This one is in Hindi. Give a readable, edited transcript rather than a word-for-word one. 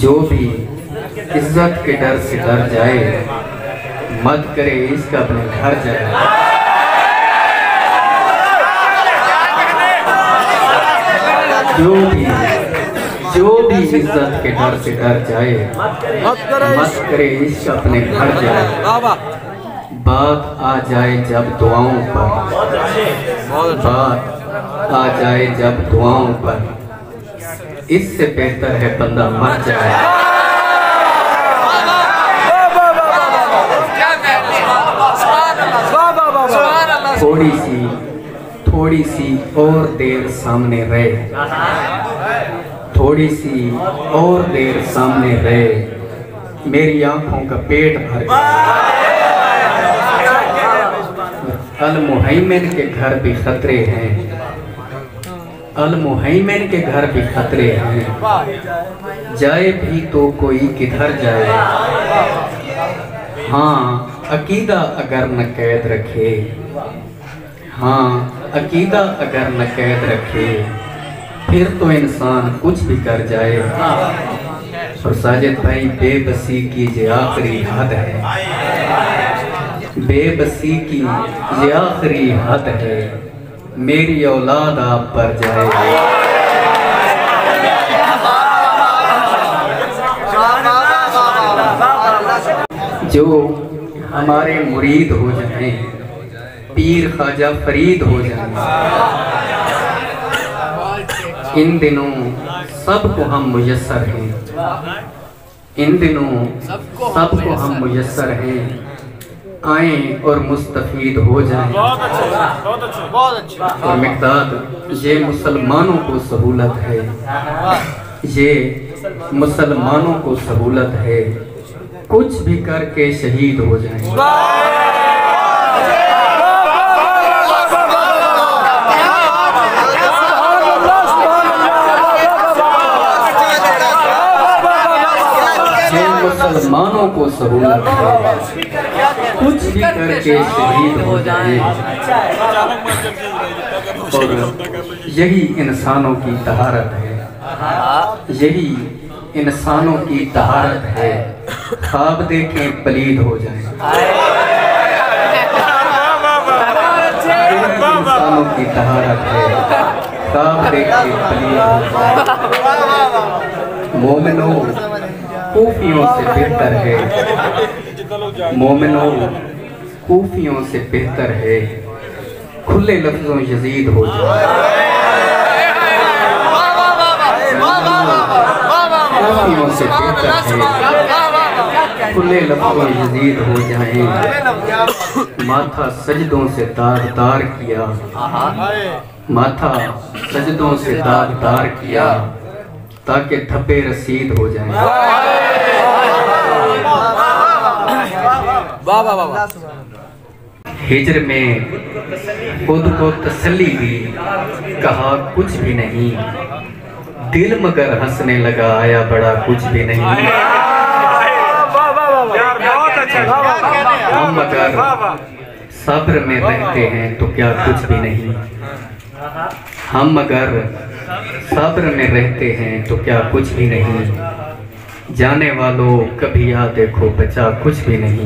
जो भी इज्जत के डर से डर जाए, मत करे इसका अपने घर जाए। जो भी इज्जत के डर से डर जाए, मत करे इसका अपने घर जाए। बात आ जाए जब दुआओं पर, बात आ जाए जब दुआओं पर, इससे बेहतर है बंदा मर जाए। थोड़ी सी और देर सामने रहे, थोड़ी सी और देर सामने रहे, मेरी आंखों का पेट भर गया। अल-मुहैमिन के घर भी खतरे हैं, अल-मुहैमिन के घर भी खतरे हैं, जाए भी तो कोई किधर जाए। हाँ अकीदा अगर न कैद रखे, हाँ अकीदा अगर न कैद रखे, फिर तो इंसान कुछ भी कर जाए। और साजिद भाई, बेबसी की ये आखिरी हद है, बेबसी की ये आखिरी हद है, मेरी औलाद आप पर जाए। जो हमारे मुरीद हो जाए, पीर ख्वाजा फरीद हो जाए, इन दिनों सबको हम मुयस्सर हैं, इन दिनों सबको हम मुयस्सर हैं, आए और मुस्तफीद हो जाएं। और मिक़दाद, ये मुसलमानों को सहूलत है, ये मुसलमानों को सहूलत है, कुछ भी करके शहीद हो जाएं। मुसलमानों को सहूलत है, कुछ भी करके शहीद हो जाए। और यही इंसानों की तहारत है, यही इंसानों की तहारत है, ख्वाब देखें पलीद हो जाए। इंसानों की तहारत है, ख्वाब देखें पलीद हो जाए। मोमिनो कूफियों से बेहतर है, मोमिनो कूफियों से बेहतर है, खुले लफ्जों यजीद हो जाए। कूफियों से बेहतर है, खुले लफ्जों यजीद हो जाए। माथा सजदों से दागदार किया, माथा सजदों से दागदार किया, ताकि धब्बे रसीद हो जाए। हिज्र में खुद को तसल्ली दी, कहा कुछ भी नहीं, दिल मगर हंसने लगा, आया बड़ा कुछ भी नहीं। हम मगर सब्र में रहते हैं तो क्या कुछ भी नहीं, हम मगर सब्र में रहते हैं तो क्या कुछ भी नहीं। जाने वालों कभी याद देखो, बचा कुछ भी नहीं।